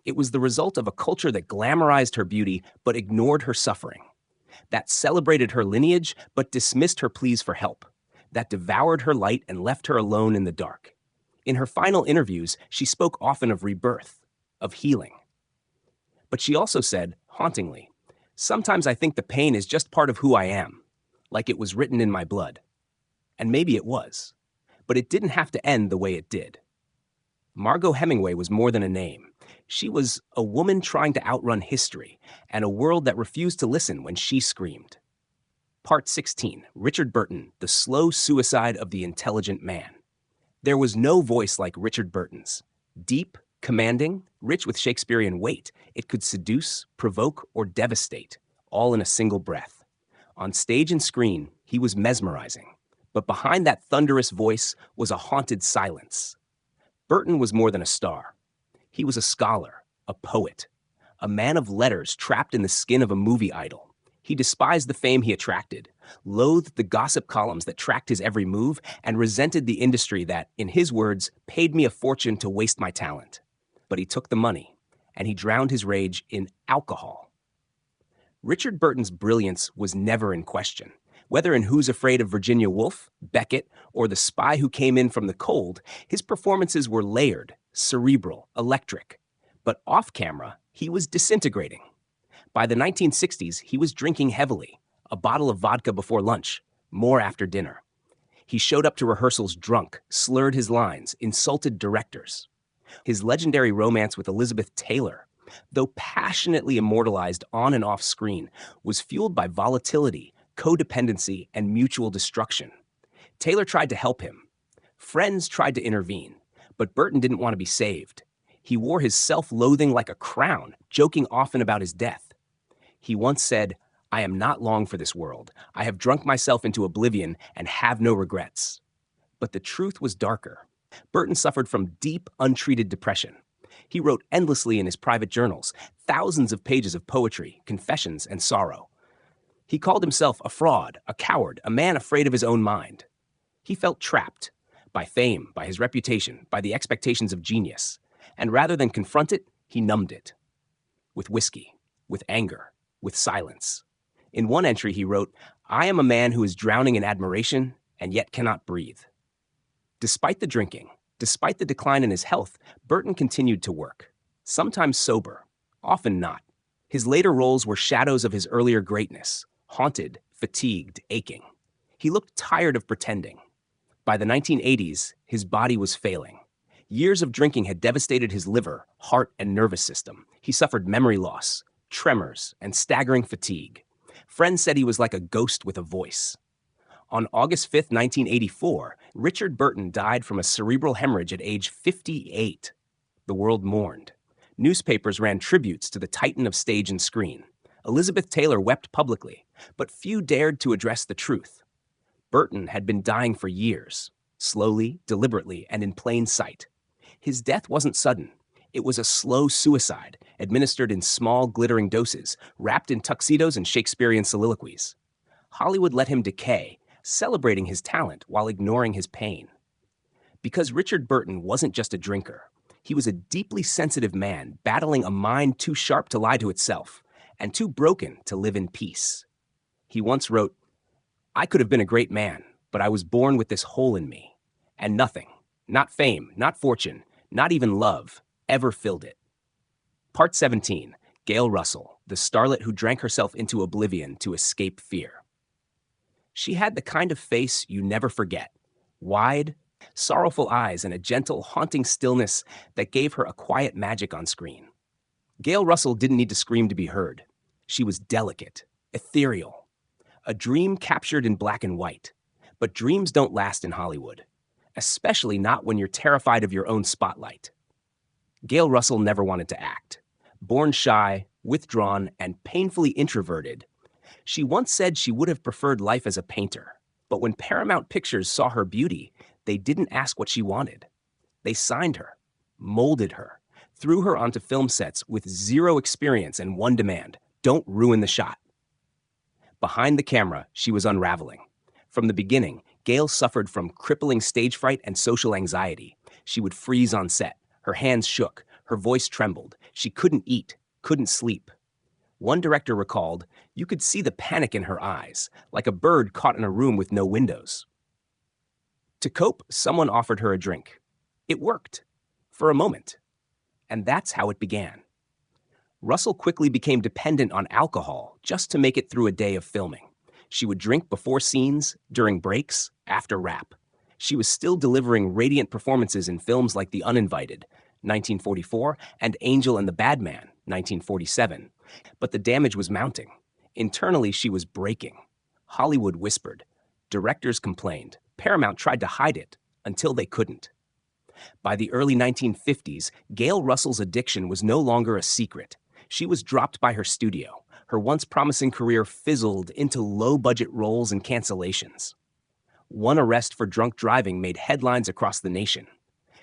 Speaker 1: It was the result of a culture that glamorized her beauty but ignored her suffering, that celebrated her lineage but dismissed her pleas for help, that devoured her light and left her alone in the dark. In her final interviews, she spoke often of rebirth, of healing. But she also said, hauntingly, "Sometimes I think the pain is just part of who I am, like it was written in my blood." And maybe it was, but it didn't have to end the way it did. Margot Hemingway was more than a name. She was a woman trying to outrun history and a world that refused to listen when she screamed. Part 16, Richard Burton, the slow suicide of the intelligent man. There was no voice like Richard Burton's. Deep, commanding, rich with Shakespearean weight, it could seduce, provoke, or devastate, all in a single breath. On stage and screen, he was mesmerizing. But behind that thunderous voice was a haunted silence. Burton was more than a star. He was a scholar, a poet, a man of letters trapped in the skin of a movie idol. He despised the fame he attracted, loathed the gossip columns that tracked his every move, and resented the industry that, in his words, paid me a fortune to waste my talent. But he took the money, and he drowned his rage in alcohol. Richard Burton's brilliance was never in question. Whether in Who's Afraid of Virginia Woolf, Beckett, or The Spy Who Came In from the Cold, his performances were layered, cerebral, electric. But off-camera, he was disintegrating. By the 1960s, he was drinking heavily, a bottle of vodka before lunch, more after dinner. He showed up to rehearsals drunk, slurred his lines, insulted directors. His legendary romance with Elizabeth Taylor, though passionately immortalized on and off screen, was fueled by volatility, codependency, and mutual destruction. Taylor tried to help him. Friends tried to intervene, but Burton didn't want to be saved. He wore his self-loathing like a crown, joking often about his death. He once said, "I am not long for this world. I have drunk myself into oblivion and have no regrets." But the truth was darker. Burton suffered from deep, untreated depression. He wrote endlessly in his private journals, thousands of pages of poetry, confessions, and sorrow. He called himself a fraud, a coward, a man afraid of his own mind. He felt trapped by fame, by his reputation, by the expectations of genius. And rather than confront it, he numbed it. With whiskey, with anger, with silence. In one entry he wrote, "I am a man who is drowning in admiration and yet cannot breathe." Despite the drinking, despite the decline in his health, Burton continued to work. Sometimes sober, often not. His later roles were shadows of his earlier greatness. haunted, fatigued, aching. He looked tired of pretending. By the 1980s, his body was failing. Years of drinking had devastated his liver, heart, and nervous system. He suffered memory loss, tremors, and staggering fatigue. Friends said he was like a ghost with a voice. On August 5th, 1984, Richard Burton died from a cerebral hemorrhage at age 58. The world mourned. Newspapers ran tributes to the titan of stage and screen. Elizabeth Taylor wept publicly, but few dared to address the truth. Burton had been dying for years, slowly, deliberately, and in plain sight. His death wasn't sudden. It was a slow suicide, administered in small, glittering doses, wrapped in tuxedos and Shakespearean soliloquies. Hollywood let him decay, celebrating his talent while ignoring his pain. Because Richard Burton wasn't just a drinker. He was a deeply sensitive man, battling a mind too sharp to lie to itself, and too broken to live in peace. He once wrote, "I could have been a great man, but I was born with this hole in me, and nothing, not fame, not fortune, not even love, ever filled it." Part 17, Gail Russell, the starlet who drank herself into oblivion to escape fear. She had the kind of face you never forget, wide, sorrowful eyes and a gentle, haunting stillness that gave her a quiet magic on screen. Gail Russell didn't need to scream to be heard. She was delicate, ethereal, a dream captured in black and white. But dreams don't last in Hollywood, especially not when you're terrified of your own spotlight. Gail Russell never wanted to act. Born shy, withdrawn, and painfully introverted, she once said she would have preferred life as a painter. But when Paramount Pictures saw her beauty, they didn't ask what she wanted. They signed her, molded her, threw her onto film sets with zero experience and one demand: don't ruin the shot. Behind the camera, she was unraveling. From the beginning, Gail suffered from crippling stage fright and social anxiety. She would freeze on set. Her hands shook. Her voice trembled. She couldn't eat, couldn't sleep. One director recalled, "You could see the panic in her eyes, like a bird caught in a room with no windows." To cope, someone offered her a drink. It worked. For a moment. And that's how it began. Russell quickly became dependent on alcohol just to make it through a day of filming. She would drink before scenes, during breaks, after wrap. She was still delivering radiant performances in films like The Uninvited, 1944, and Angel and the Bad Man, 1947. But the damage was mounting. Internally, she was breaking. Hollywood whispered. Directors complained. Paramount tried to hide it until they couldn't. By the early 1950s, Gail Russell's addiction was no longer a secret. She was dropped by her studio. Her once promising career fizzled into low-budget roles and cancellations. One arrest for drunk driving made headlines across the nation.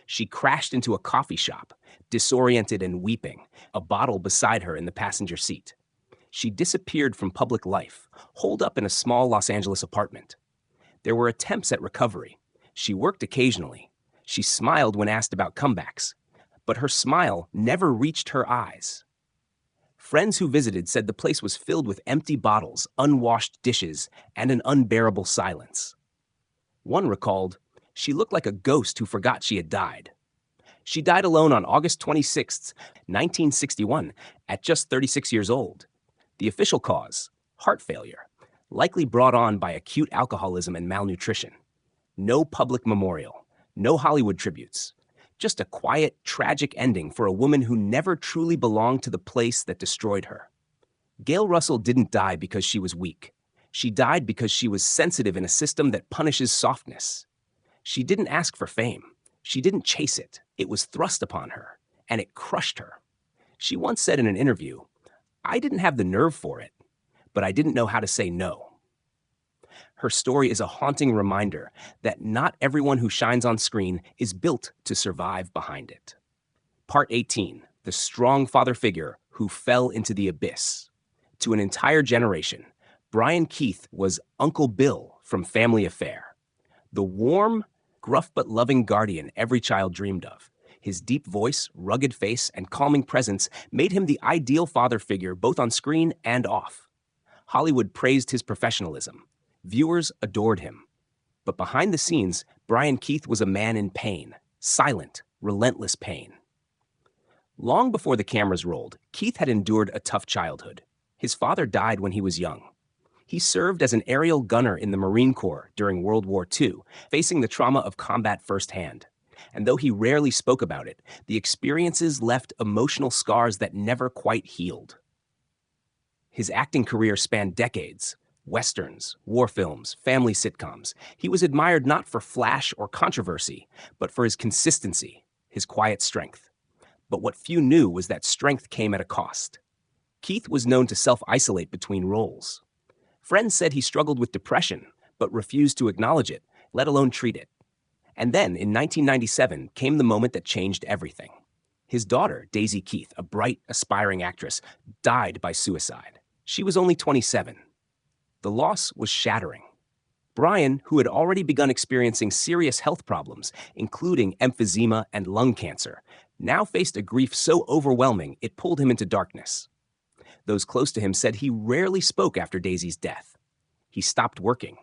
Speaker 1: She crashed into a coffee shop, disoriented and weeping, a bottle beside her in the passenger seat. She disappeared from public life, holed up in a small Los Angeles apartment. There were attempts at recovery. She worked occasionally. She smiled when asked about comebacks, but her smile never reached her eyes. Friends who visited said the place was filled with empty bottles, unwashed dishes, and an unbearable silence. One recalled, "She looked like a ghost who forgot she had died." She died alone on August 26, 1961, at just 36 years old. The official cause, heart failure, likely brought on by acute alcoholism and malnutrition. No public memorial, no Hollywood tributes. Just a quiet, tragic ending for a woman who never truly belonged to the place that destroyed her. Gail Russell didn't die because she was weak. She died because she was sensitive in a system that punishes softness. She didn't ask for fame. She didn't chase it. It was thrust upon her, and it crushed her. She once said in an interview, "I didn't have the nerve for it, but I didn't know how to say no." Her story is a haunting reminder that not everyone who shines on screen is built to survive behind it. Part 18, the strong father figure who fell into the abyss. To an entire generation, Brian Keith was Uncle Bill from Family Affair. The warm, gruff but loving guardian every child dreamed of. His deep voice, rugged face, and calming presence made him the ideal father figure both on screen and off. Hollywood praised his professionalism. Viewers adored him. But behind the scenes, Brian Keith was a man in pain, silent, relentless pain. Long before the cameras rolled, Keith had endured a tough childhood. His father died when he was young. He served as an aerial gunner in the Marine Corps during World War II, facing the trauma of combat firsthand. And though he rarely spoke about it, the experiences left emotional scars that never quite healed. His acting career spanned decades. Westerns, war films, family sitcoms. He was admired not for flash or controversy, but for his consistency, his quiet strength. But what few knew was that strength came at a cost. Keith was known to self-isolate between roles. Friends said he struggled with depression, but refused to acknowledge it, let alone treat it. And then, in 1997, came the moment that changed everything. His daughter, Daisy Keith, a bright, aspiring actress, died by suicide. She was only 27. The loss was shattering. Brian, who had already begun experiencing serious health problems, including emphysema and lung cancer, now faced a grief so overwhelming it pulled him into darkness. Those close to him said he rarely spoke after Daisy's death. He stopped working.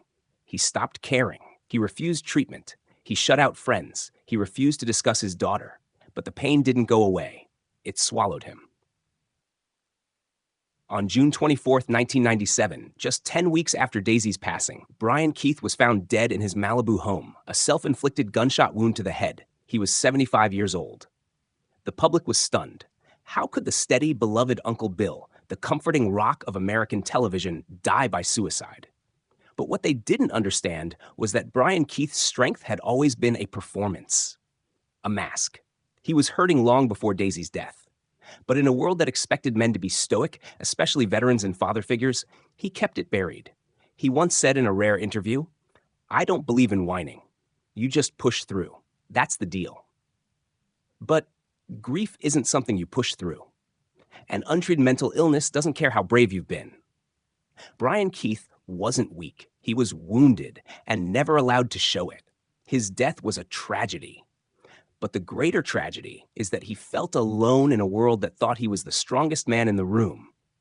Speaker 1: He stopped caring. He refused treatment. He shut out friends. He refused to discuss his daughter. But the pain didn't go away. It swallowed him. On June 24, 1997, just 10 weeks after Daisy's passing, Brian Keith was found dead in his Malibu home, a self-inflicted gunshot wound to the head. He was 75 years old. The public was stunned. How could the steady, beloved Uncle Bill, the comforting rock of American television, die by suicide? But what they didn't understand was that Brian Keith's strength had always been a performance, a mask. He was hurting long before Daisy's death. But in a world that expected men to be stoic, especially veterans and father figures, he kept it buried. He once said in a rare interview, "I don't believe in whining. You just push through. That's the deal." But grief isn't something you push through. And untreated mental illness doesn't care how brave you've been. Brian Keith wasn't weak. He was wounded and never allowed to show it. His death was a tragedy. But the greater tragedy is that he felt alone in a world that thought he was the strongest man in the room.